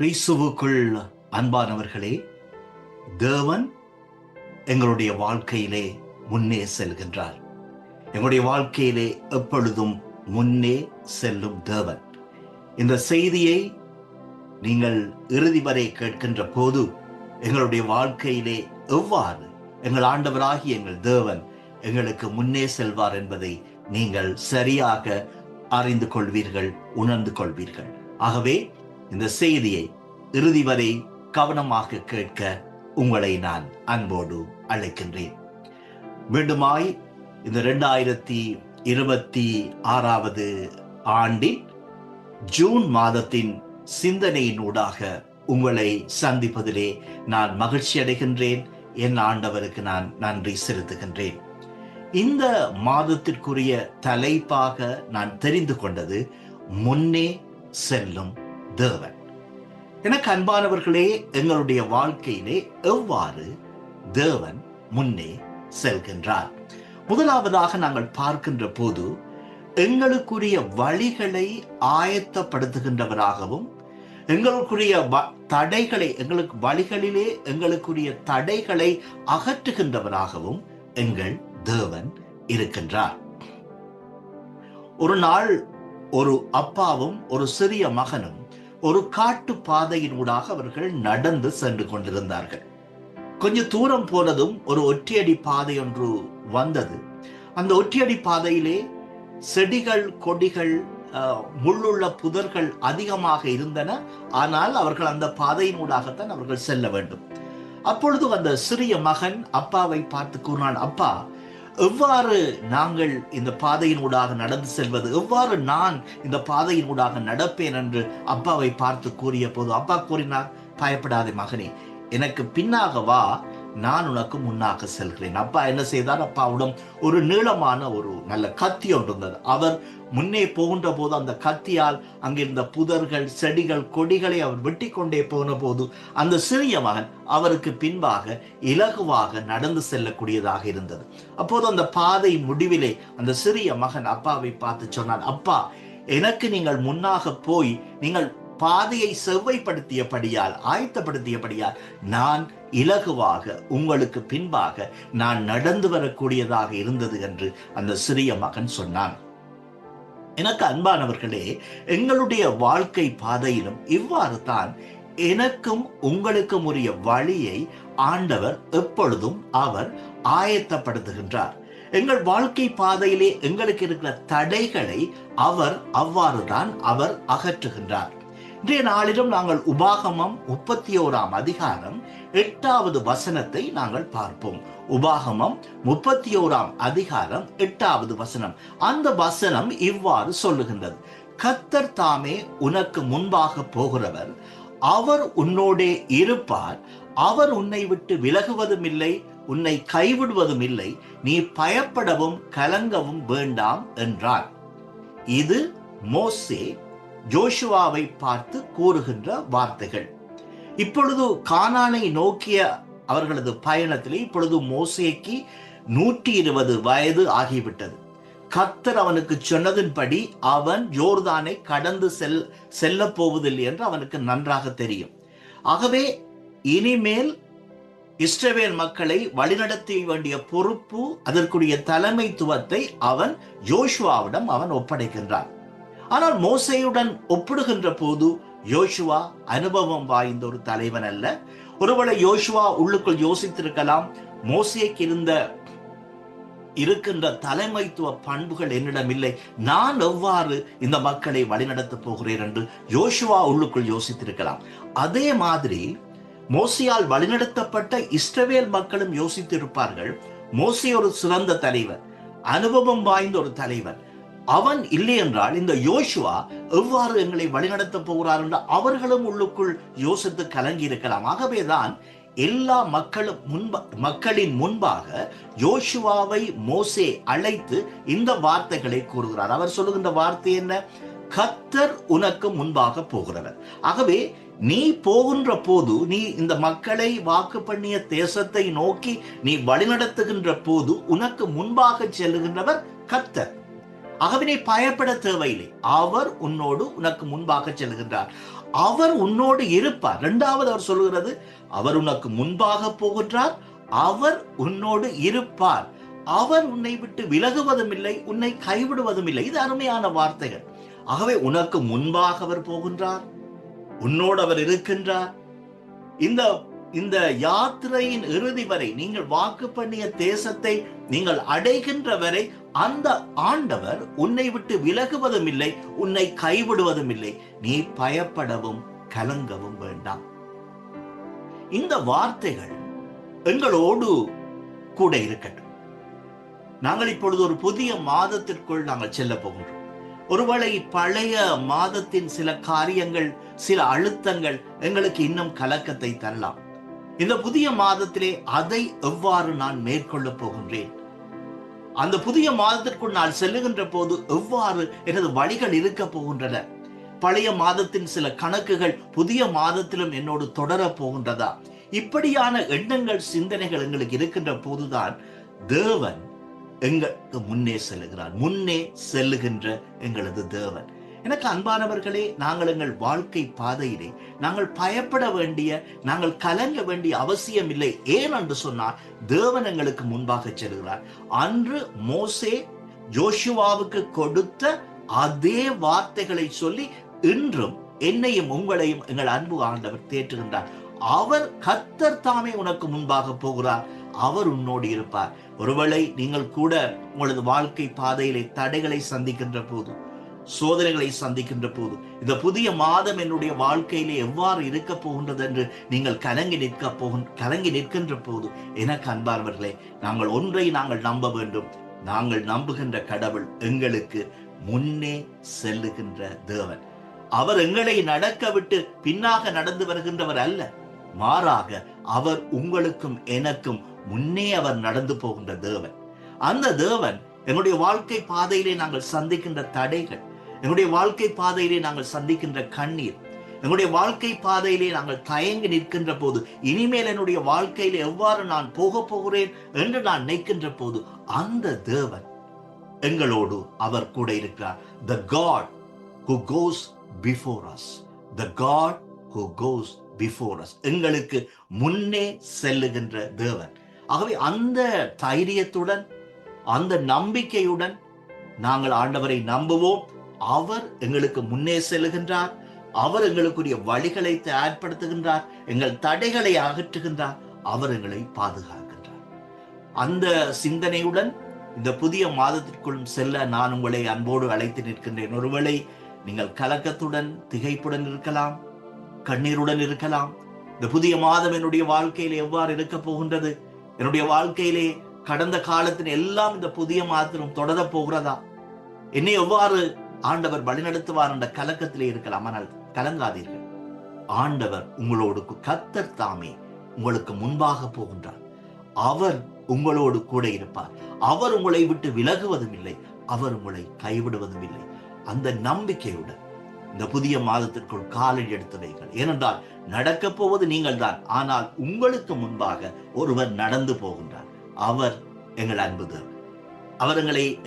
கிறிஸ்துவுக்குள் அன்பானவர்களே, தேவன் எங்களுடைய வாழ்க்கையிலே முன்னே செல்கின்றார். எங்களுடைய வாழ்க்கையிலே எப்பொழுதும் முன்னே செல்லும் தேவன். இந்த செய்தியை நீங்கள் இறுதி வரை கேட்கின்ற போது எங்களுடைய வாழ்க்கையிலே எவ்வாறு எங்கள் ஆண்டவராகிய எங்கள் தேவன் எங்களுக்கு முன்னே செல்வார் என்பதை நீங்கள் சரியாக அறிந்து கொள்வீர்கள், உணர்ந்து கொள்வீர்கள். ஆகவே இந்த செய்தியை இறுதி வரை கவனமாக கேட்க உங்களை நான் அன்போடு அழைக்கின்றேன். மீண்டுமாய் இந்த 2026 ஆண்டின் ஜூன் மாதத்தின் சிந்தனையினூடாக உங்களை சந்திப்பதிலே நான் மகிழ்ச்சி அடைகின்றேன். என் ஆண்டவருக்கு நான் நன்றி செலுத்துகின்றேன். இந்த மாதத்திற்குரிய தலைப்பாக நான் தெரிந்து கொண்டது முன்னே செல்லும் தேவன். எனக்கு அன்பானவர்களே, எங்களுடைய வாழ்க்கையிலே எவ்வாறு தேவன் முன்னே செல்கின்றார்? முதலாவதாக நாங்கள் பார்க்கின்ற போது எங்களுக்குரிய வழிகளை ஆயத்தப்படுத்துகின்றவராகவும் எங்களுக்குரிய தடைகளை எங்களுக்கு வழிகளிலே எங்களுக்குரிய தடைகளை அகற்றுகின்றவராகவும் எங்கள் தேவன் இருக்கின்றார். ஒரு நாள் ஒரு அப்பாவும் ஒரு சிறிய மகனும் ஒரு காட்டு பாதையினூடாக அவர்கள் நடந்து சென்று கொண்டிருந்தார்கள். கொஞ்ச தூரம் போனதும் ஒரு ஒற்றையடி பாதை ஒன்று வந்தது. அந்த ஒற்றையடி பாதையிலே செடிகள், கொடிகள், முள்ளுள்ள புதர்கள் அதிகமாக இருந்தன. ஆனால் அவர்கள் அந்த பாதையினூடாகத்தான் அவர்கள் செல்ல வேண்டும். அப்பொழுது அந்த சிறிய மகன் அப்பாவை பார்த்து கூறினான், அப்பா, எவ்வாறு நாங்கள் இந்த பாதையினூடாக நடந்து செல்வது, எவ்வாறு நான் இந்த பாதையினூடாக நடப்பேன் என்று அப்பாவை பார்த்து கூறிய போது அப்பா கூறினார், பயப்படாதே மகனே, எனக்கு பின்னாக வா, நான் உனக்கு முன்னாக செல்கிறேன். அப்பா என்ன செய்தார்? அப்பாவிடம் ஒரு நீளமான ஒரு நல்ல கத்தி ஒன்று இருந்தது. அவர் முன்னே போகின்ற போது அந்த கத்தியால் அங்கிருந்த புதர்கள், செடிகள், கொடிகளை அவர் வெட்டி கொண்டே போன போது அந்த சிறிய மகன் அவருக்கு பின்பாக இலகுவாக நடந்து செல்லக்கூடியதாக இருந்தது. அப்போது அந்த பாதை முடிவிலே அந்த சிறிய மகன் அப்பாவை பார்த்து சொன்னான், அப்பா, எனக்கு நீங்கள் முன்னாக போய் நீங்கள் பாதையை செவ்வைப்படுத்தியபடியால், ஆயத்தப்படுத்தியபடியால் நான் இலகுவாக உங்களுக்கு பின்பாக நான் நடந்து வரக்கூடியதாக இருந்தது என்று அந்த சிறிய மகன் சொன்னான். எனக்கு அன்பானவர்களே, எங்களுடைய வாழ்க்கை பாதையிலும் இவ்வாறு தான் எனக்கும் உங்களுக்கும் உரிய வழியை ஆண்டவர் எப்பொழுதும் அவர் ஆயத்தப்படுத்துகின்றார். எங்கள் வாழ்க்கை பாதையிலே எங்களுக்கு இருக்கிற தடைகளை அவர் அவ்வாறுதான் அவர் அகற்றுகின்றார். இன்றைய நாளிலும் நாங்கள் உபாகமம் 31 அதிகாரம் 8வது வசனத்தை நாங்கள் பார்ப்போம். உபாகமம் 31 அதிகாரம் 8வது வசனம். அந்த வசனம் இவ்வாறு சொல்லுகின்றது, கர்த்தர் தாமே உனக்கு முன்பாக போகிறவர், அவர் உன்னோடே இருப்பார், அவர் உன்னை விட்டு விலகுவதும் இல்லை, உன்னை கைவிடுவதும் இல்லை, நீ பயப்படவும் கலங்கவும் வேண்டாம் என்றார். இது மோசே ஜோஷுவாவை பார்த்து கூறுகின்ற வார்த்தைகள். இப்பொழுது கானானை நோக்கிய அவர்களது பயணத்திலே இப்பொழுது மோசேக்கு 120 வயது ஆகிவிட்டது. கர்த்தர் அவனுக்கு சொன்னதின்படி அவன் யோர்தானை கடந்து செல்ல போவதில்லை என்று அவனுக்கு நன்றாக தெரியும். ஆகவே இனிமேல் இஸ்ரவேல் மக்களை வழிநடத்த வேண்டிய பொறுப்பு, அதற்குரிய தலைமைத்துவத்தை அவன் யோசுவாவிடம் அவன் ஒப்படைக்கின்றான். ஆனால் மோசேயுடன் ஒப்பிடுகின்ற போது யோசுவா அனுபவம் வாய்ந்த ஒரு தலைவன் அல்ல. ஒருவேளை யோசுவா உள்ளுக்குள் யோசித்திருக்கலாம், மோசேக்கு இருக்கின்ற தலைமைத்துவ பண்புகள் என்னிடம் இல்லை, நான் எவ்வாறு இந்த மக்களை வழிநடத்த போகிறேன் என்று யோசுவா உள்ளுக்குள் யோசித்திருக்கலாம். அதே மாதிரி மோசேயால் வழிநடத்தப்பட்ட இஸ்ரவேல் மக்களும் யோசித்திருப்பார்கள், மோசே ஒரு சிறந்த தலைவர், அனுபவம் வாய்ந்த ஒரு தலைவர், அவன் இல்லை என்றால் இந்த யோசுவா எவ்வாறு எங்களை வழிநடத்த போகிறார் என்று அவர்களும் உள்ளுக்குள் யோசித்து கலங்கி இருக்கலாம். ஆகவேதான் எல்லா மக்களின் முன்பாக யோசுவாவை மோசே அழைத்து இந்த வார்த்தைகளை கூறுகிறார். அவர் சொல்லுகின்ற வார்த்தை என்ன? கர்த்தர் உனக்கு முன்பாக போகிறவர். ஆகவே நீ போகின்ற போது, நீ இந்த மக்களை வாக்கு பண்ணிய தேசத்தை நோக்கி நீ வழிநடத்துகின்ற போது உனக்கு முன்பாக செல்லுகின்றவர் கர்த்தர். ஆகவே நீ பயப்பட தேவையில்லை. அவர் உனக்கு முன்பாக செல்கின்றார். அவர் உன்னோடு இருப்பார். இரண்டாவது அவர் சொல்லுகிறது, அவர் உனக்கு முன்பாக போகின்றார், அவர் உன்னோடு இருப்பார், அவர் உன்னை விட்டு விலகுவதும் இல்லை, உன்னை கைவிடுவதும் இல்லை. இது அருமையான வார்த்தைகள். ஆகவே உனக்கு முன்பாக அவர் போகின்றார், உன்னோடு அவர் இருக்கின்றார். இந்த இந்த யாத்திரையின் இறுதி வரை, நீங்கள் வாக்கு பண்ணிய தேசத்தை நீங்கள் அடைகின்ற வரை அந்த ஆண்டவர் உன்னை விட்டு விலகுவதும் இல்லை, உன்னை கைவிடுவதும் இல்லை. நீ பயப்படவும் கலங்கவும் வேண்டாம். இந்த வார்த்தைகள் எங்களோடு கூட இருக்கட்டும். நாங்கள் இப்பொழுது ஒரு புதிய மாதத்திற்குள் நாங்கள் செல்ல போகின்றோம். ஒருவேளை பழைய மாதத்தின் சில காரியங்கள், சில அழுத்தங்கள் எங்களுக்கு இன்னும் கலக்கத்தை தரலாம். இந்த புதிய மாதத்திலே அதை எவ்வாறு நான் மேற்கொள்ள போகின்றேன், அந்த புதிய மாதத்திற்குள் நான் செல்லுகின்ற போது எவ்வாறு எனது வழிகள் இருக்க போகின்றன, பழைய மாதத்தின் சில கணக்குகள் புதிய மாதத்திலும் என்னோடு தொடர போகின்றதா, இப்படியான எண்ணங்கள், சிந்தனைகள் எங்களுக்கு இருக்கின்ற போதுதான் தேவன் எங்களுக்கு முன்னே செல்லுகிறார். முன்னே செல்லுகின்ற எங்களது தேவன். எனக்கு அன்பானவர்களே, நாங்கள் எங்கள் வாழ்க்கை பாதையிலே நாங்கள் பயப்பட வேண்டிய, நாங்கள் கலங்க வேண்டிய அவசியம் இல்லை. ஏன் என்று சொன்னால் தேவன் எங்களுக்கு முன்பாக செல்கிறார். அன்று மோசே யோசுவாவுக்கு கொடுத்த அதே வார்த்தைகளை சொல்லி இன்றும் என்னையும் உங்களையும் எங்கள் அன்பு ஆண்டவர் தேற்றுகின்றார். அவர் கர்த்தர் தாமே உனக்கு முன்பாக போகிறார், அவர் உன்னோடு இருப்பார். ஒருவேளை நீங்கள் கூட உங்களது வாழ்க்கை பாதையிலே தடைகளை சந்திக்கின்ற போது, சோதனைகளை சந்திக்கின்ற போது, இந்த புதிய மாதம் என்னுடைய வாழ்க்கையிலே எவ்வாறு இருக்க போகின்றது என்று நீங்கள் கலங்கி நிற்கின்ற போது, எனக்கு அன்பார்வர்களே, நாங்கள் ஒன்றை நாங்கள் நம்ப வேண்டும். நாங்கள் நம்புகின்ற கடவுள் எங்களுக்கு முன்னே செல்லுகின்ற தேவன். அவர் எங்களை நடக்க விட்டு பின்னாக நடந்து வருகின்றவர் அல்ல, மாறாக அவர் உங்களுக்கும் எனக்கும் முன்னே அவர் நடந்து போகின்ற தேவன். அந்த தேவன் என்னுடைய வாழ்க்கை பாதையிலே நாங்கள் சந்திக்கின்ற தடைகள், என்னுடைய வாழ்க்கை பாதையிலே நாங்கள் சந்திக்கின்ற கண்ணீர், என்னுடைய வாழ்க்கை பாதையிலே நாங்கள் தயங்கி நிற்கின்ற போது, இனிமேல் என்னுடைய வாழ்க்கையிலே எவ்வாறு நான் போக போகிறேன் என்று நான் நினைக்கின்ற போது, அந்த தேவன் எங்களோடு அவர் கூட இருக்கிறார். The God who goes before us, the God who goes before us, எங்களுக்கு முன்னே செல்லுகின்ற தேவன். ஆகவே அந்த தைரியத்துடன், அந்த நம்பிக்கையுடன் நாங்கள் ஆண்டவரை நம்புவோம். அவர் எங்களுக்கு முன்னே செல்லுகின்றார், அவர் எங்களுக்குரிய வழிகளை தயார்படுத்துகின்றார், எங்கள் தடைகளை அகற்றுகின்றார், அவர் எங்களை பாதுகாக்கின்றார். அந்த சிந்தனையுடன் இந்த புதிய மாதத்திற்குள் செல்ல நான் உங்களை அன்போடு அழைத்து நிற்கின்றேன். ஒருவேளை நீங்கள் கலக்கத்துடன், திகைப்புடன் இருக்கலாம், கண்ணீருடன் இருக்கலாம். இந்த புதிய மாதம் என்னுடைய வாழ்க்கையிலே எவ்வாறு இருக்க போகின்றது, என்னுடைய வாழ்க்கையிலே கடந்த காலத்தின் எல்லாம் இந்த புதிய மாதத்திலும் தொடரப் போகிறதா, என்னை எவ்வாறு ஆண்டவர் வழிநடத்துவார் என்ற கலக்கத்திலே இருக்கலாம். ஆனால் கலங்காதீர்கள், ஆண்டவர் உங்களோடு, கர்த்தர் தாமே உங்களுக்கு முன்பாக போகின்றார். அவர் உங்களோடு கூட இருப்பார். அவர் உங்களை விட்டு விலகுவதும் இல்லை, அவர் உங்களை கைவிடுவதும் இல்லை. அந்த நம்பிக்கையுடன் இந்த புதிய மாதத்திற்குள் காலடி எடுத்து வைங்கள். ஏனென்றால் நடக்கப் போவது நீங்கள் தான், ஆனால் உங்களுக்கு முன்பாக ஒருவர் நடந்து போகின்றார். அவர் எங்கள் அன்பு தேவன். அவர்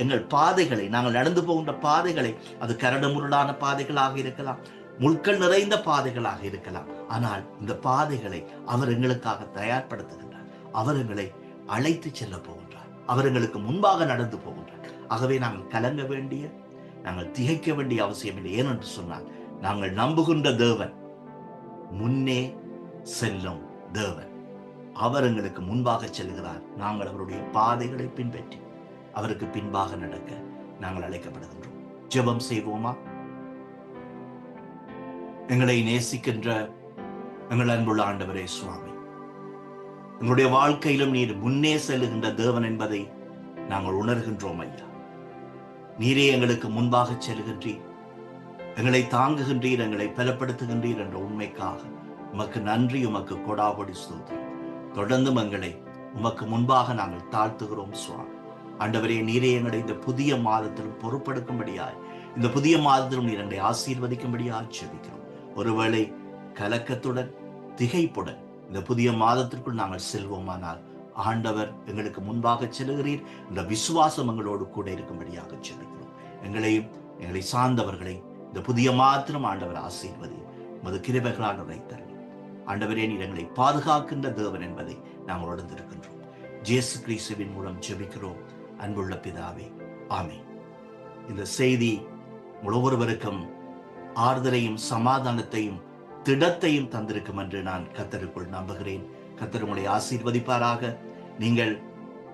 எங்கள் பாதைகளை, நாங்கள் நடந்து போகின்ற பாதைகளை, அது கரடு முரடான பாதைகளாக இருக்கலாம், முட்கள் நிறைந்த பாதைகளாக இருக்கலாம், ஆனால் இந்த பாதைகளை அவர் எங்களுக்காக தயார்படுத்துகின்றார். அவர் எங்களை அழைத்து செல்ல போகின்றார். அவர் எங்களுக்கு முன்பாக நடந்து போகின்றார். ஆகவே நாங்கள் கலங்க வேண்டிய, நாங்கள் திகைக்க வேண்டிய அவசியம் இல்லை. ஏனென்று சொன்னால் நாங்கள் நம்புகின்ற தேவன் முன்னே செல்லும் தேவன். அவர் எங்களுக்கு முன்பாக செல்கிறார். நாங்கள் அவருடைய பாதைகளை பின்பற்றி அவருக்கு பின்பாக நடக்க நாங்கள் அழைக்கப்படுகின்றோம். ஜெபம் செய்வோமா? எங்களை நேசிக்கின்ற எங்கள் அன்புள்ள ஆண்டவரே சுவாமி, எங்களுடைய வாழ்க்கையிலும் நீர் முன்னே செல்லுகின்ற தேவன் என்பதை நாங்கள் உணர்கின்றோம் ஐயா. நீரே எங்களுக்கு முன்பாக செல்கின்றீர், எங்களை தாங்குகின்றீர், எங்களை பலப்படுத்துகின்றீர் என்ற உண்மைக்காக உமக்கு நன்றி, உமக்கு கொடாபடி ஸ்தோத்திரம். தொடர்ந்தும் எங்களை உமக்கு முன்பாக நாங்கள் தாழ்த்துகிறோம் சுவாமி. ஆண்டவரே, நீரே எங்களை இந்த புதிய மாதத்திலும் பொறுப்பெடுக்கும்படியாய், இந்த புதிய மாதத்திலும் நீர் எங்களை ஆசீர்வதிக்கும்படியாய் ஜெபிக்கிறோம். ஒருவேளை கலக்கத்துடன், திகைப்புடன் இந்த புதிய மாதத்திற்குள் நாங்கள் செல்வோமானால், ஆண்டவர் எங்களுக்கு முன்பாக செல்கிறீர், இந்த விசுவாசம் எங்களோடு கூட இருக்கும்படியாக ஜெபிக்கிறோம். எங்களையும் எங்களை சார்ந்தவர்களையும் இந்த புதிய மாத்திரம் ஆண்டவர் ஆசீர்வதி உமது கிருபைகளால் உரைத்தருளும். ஆண்டவரே, நீர் எங்களை பாதுகாக்கின்ற தேவன் என்பதை நாங்கள் உணர்ந்திருக்கின்றோம். இயேசு கிறிஸ்துவின் மூலம் ஜெபிக்கிறோம் அன்புள்ள பிதாவே, ஆமென். இந்த செய்தி ஒவ்வொருவருக்கும் ஆறுதலையும் சமாதானத்தையும் திடத்தையும் தந்திருக்கும் என்று நான் கர்த்தருக்குள் நம்புகிறேன். கர்த்தர் உங்களை ஆசீர்வதிப்பாராக. நீங்கள்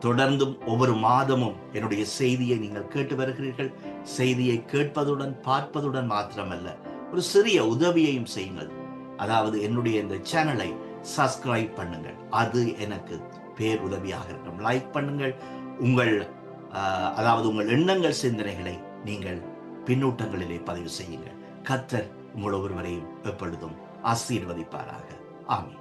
தொடர்ந்தும் ஒவ்வொரு மாதமும் என்னுடைய செய்தியை நீங்கள் கேட்டு வருகிறீர்கள். செய்தியை கேட்பதுடன் பார்ப்பதுடன் மாத்திரமல்ல, ஒரு சிறிய உதவியையும் செய்யுங்கள். அதாவது என்னுடைய இந்த சேனலை சப்ஸ்கிரைப் பண்ணுங்கள். அது எனக்கு பேர் உதவியாக இருக்கும். லைக் பண்ணுங்கள். உங்கள் உங்கள் எண்ணங்கள், சிந்தனைகளை நீங்கள் பின்னூட்டங்களிலே பதிவு செய்யுங்கள். கர்த்தர் உங்கள் ஒவ்வொருவரையும் எப்பொழுதும் ஆசீர்வதிப்பாராக. ஆமென்.